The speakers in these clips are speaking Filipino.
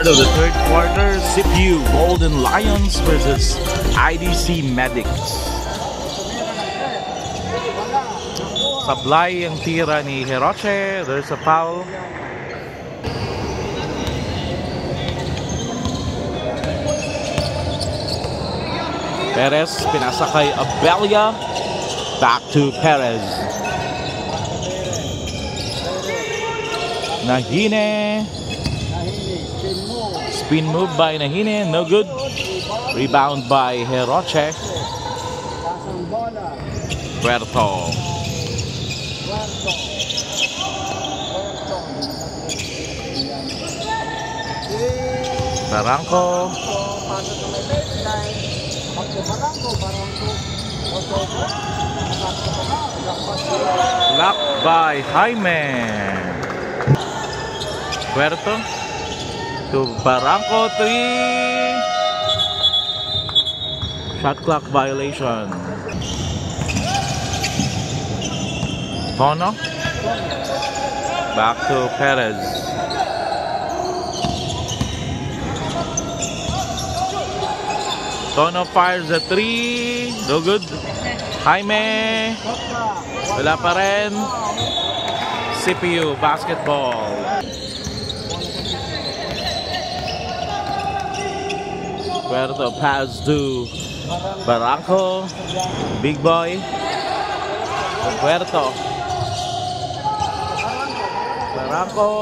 of the third quarter, CPU Golden Lions versus IDC Medics. Sablay ang tira ni Hiroche. There's a foul. Perez, pinasa kay Abelia. Back to Perez. Nahine. Spin move by Nahine. No good. Rebound by Hiroche. Puerto. Barangco. Block by Jaime. Puerto to Barangco. 3. Shot clock violation. Tono. Back to Perez. Tono fires a 3. No good. Jaime. Wala pa rin. CPU basketball. Puerto pass to Barangco. Big boy. Puerto. Barangco.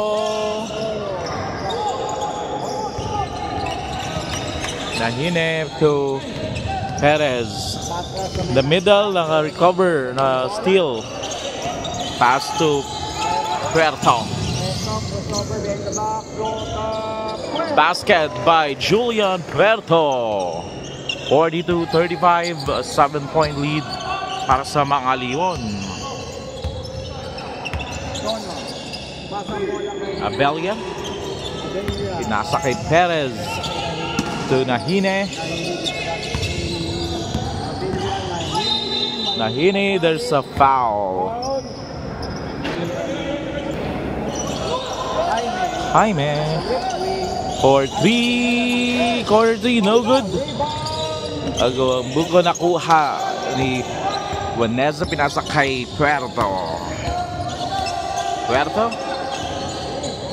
Nahine to Perez. The middle, naka-recover na steal. Pass to Puerto. Basket by Julian Puerto. 42-35, 7-point lead para sa mga Leon. Abelia. Pinasa kay Perez. To Nahine. Nahine, there's a foul. Jaime for 3. Quarter 3, no good. Buko nakuha ni Juaneza, pinasa kay Puerto. Puerto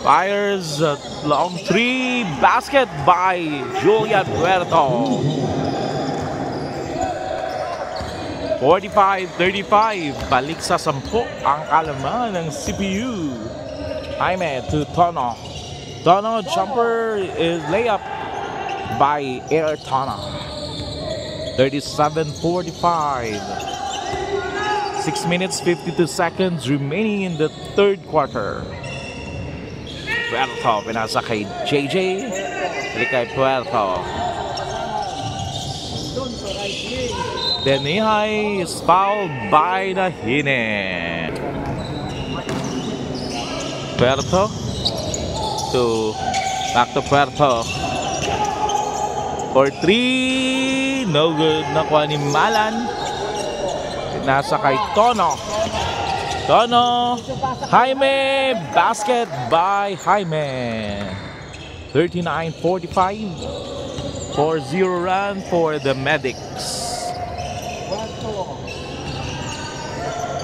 fires a long 3. Basket by Julian Puerto. 45-35. Balik sa 10 ang kalaman ng CPU. Jaime to Tono. Tono jumper is layup by Air Tono. 37-45. 6 minutes 52 seconds remaining in the third quarter. Puerto, pinasa kay JJ. Balik kay Puerto. Denihai is fouled by Nahine. Puerto to back to Puerto for 3. No good. Nakuha ni Malan. Pinasa kay Tono. Tono. Jaime. Basket by Jaime. 39-45. 4-0 run for the Medics.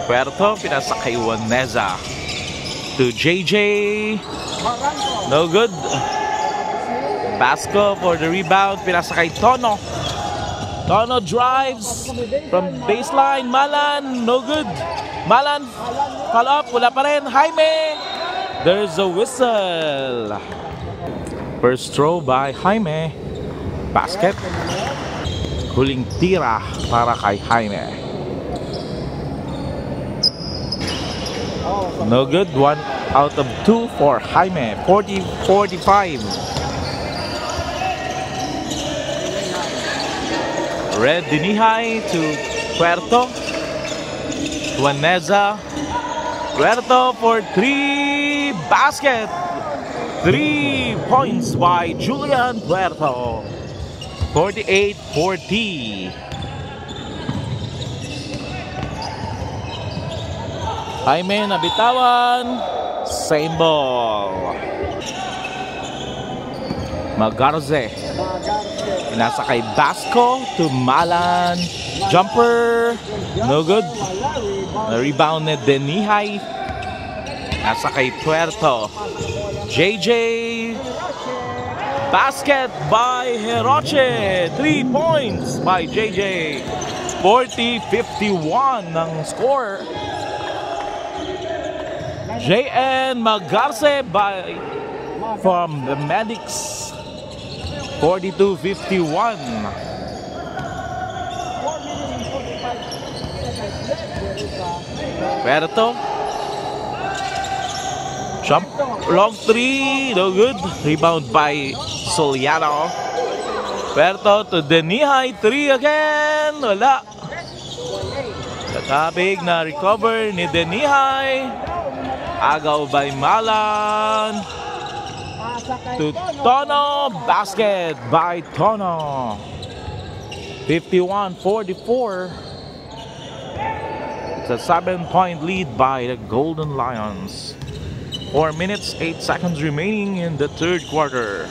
Puerto. Pinasa kay Juaneza. To JJ. No good. Basco for the rebound. Pinasa kay Tono. Tono drives from baseline. Malan. No good. Malan. Follow up. Wala pa rin. Jaime. There's a whistle. First throw by Jaime. Basket. Huling tira para kay Jaime. No good. 1 out of 2 for Jaime. 40-45. Red Dinihai to Puerto. Juaneza. Puerto for 3. Basket. 3 points by Julian Puerto. 48-40. Jaime nabitawan. Same ball. Magarze. Nasa kay Basco to Malan. Jumper. No good. Na-rebound ni Denihay. Nasa kay Puerto. JJ. Basket by Heroche. 3 points by JJ. 40-51 ng score. JN Magarce by from the Medics. 42-51. Puerto. Jump, long 3, no good. Rebound by Soliano. Puerto to Denihay, 3 again. Wala. Katabig na recover ni Denihay. Agaw by Malan. To Tono. Basket by Tono. 51-44. It's a 7-point lead by the Golden Lions. 4 minutes, 8 seconds remaining in the third quarter.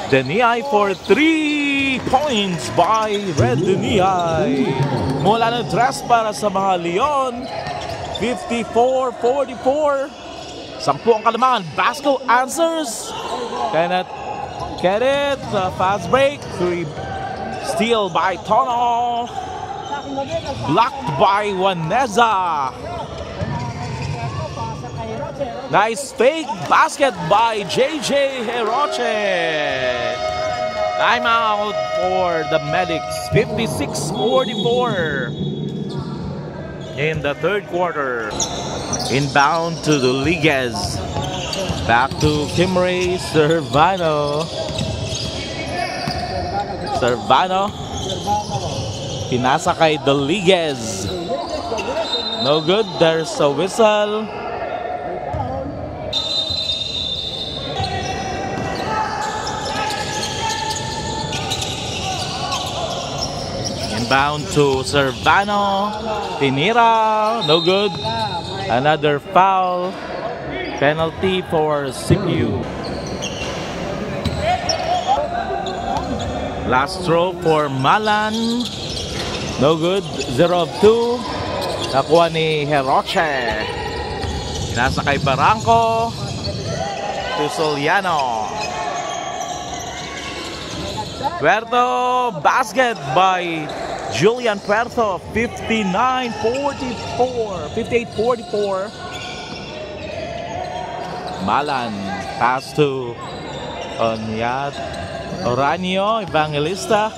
Denihay for 3 points by Red Denihay. Mula na dress para sa mga Leon. 54-44. 10 ang kalamangan. Basco answers. Cannot get it. Fast break. 3 steal by Tono. Blocked by Waneza. Nice fake basket by JJ Heroche. Timeout for the Medics. 56-44 in the third quarter. Inbound to the Liguez. Back to Kimray Servano. Servano. Pinasa kay Deliguez. No good. There's a whistle. Inbound to Servano. Tinira. No good. Another foul. Penalty for CPU. Last throw for Malan. No good. 0 of 2. Nakuha ni Heroche. Nasa kay Barranco. To Soliano. Puerto. Basket by Julian Puerto. 59-44. 58-44. Malan. Pass to Onyat. Oranio. Evangelista.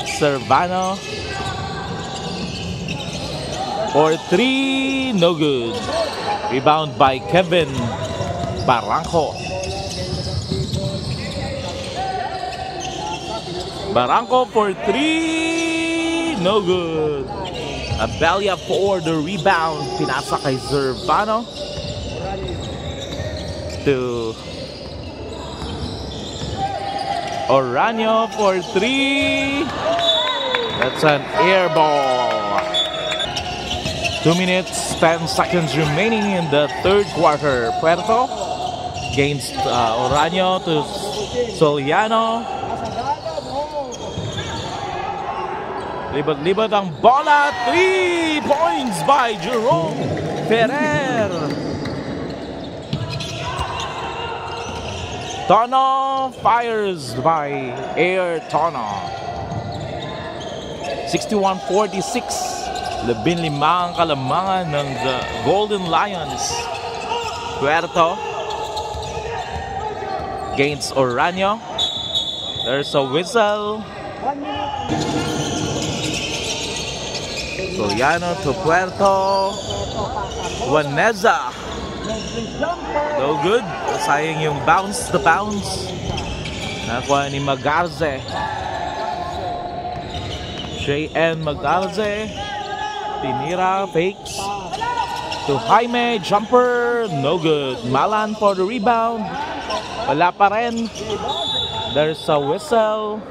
Servano. For 3, no good. Rebound by Kevin Barranco. Barranco for 3, no good. Abella for the rebound. Pinasa kay Servano. To Oranio for 3. That's an air ball. 2 minutes, 10 seconds remaining in the third quarter. Puerto against Oranio to Soliano. Libot-libot ang bola. 3 points by Jerome Ferrer. Tono fires by Air Tono. 61-46. 15 ang kalamangan ng the Golden Lions. Puerto against Oranio. There's a whistle. Soliano to Puerto. Waneza. No good. Sayang yung bounce the bounce. Nakuha ni Magarze. JN Magarze. Tinira, fakes. To Jaime, jumper, no good. Malan for the rebound. Wala pa rin. There's a whistle.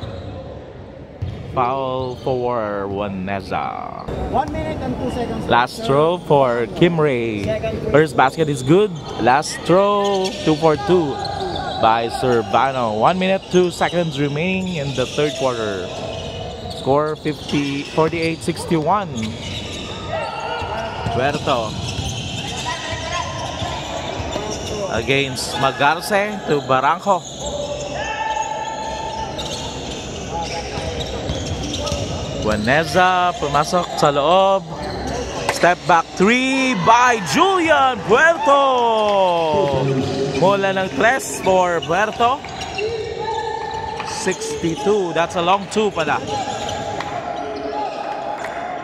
foul for Waneza. 1 minute and 2 seconds. Last throw for Kimray. First basket is good. Last throw, 2 for 2 by Servano. 1 minute, 2 seconds remaining in the third quarter. Score 48-61. Puerto against Magarce to Barranco. Waneza pumasok sa loob. Step back 3 by Julian Puerto. Mula ng 3 for Puerto. 62. That's a long 2 pala.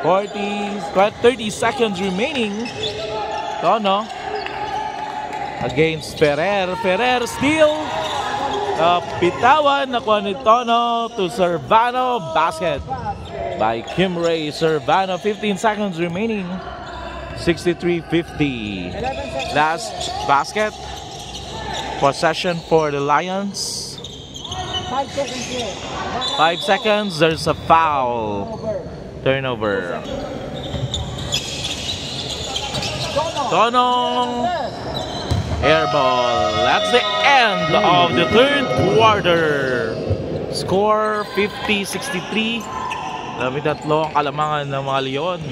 30 seconds remaining. Tono against Ferrer. Ferrer steal. Pitawan nakuha ni Tono to Servano. Basket by Kimray. Servano. 15 seconds remaining. 63-50. Last basket. Possession for the Lions. 5 seconds here. 5 seconds. There's a foul. Turnover. Tonong air ball. That's the end of the third quarter. Score 50-63. 13 ang kalamangan ng mga Leon.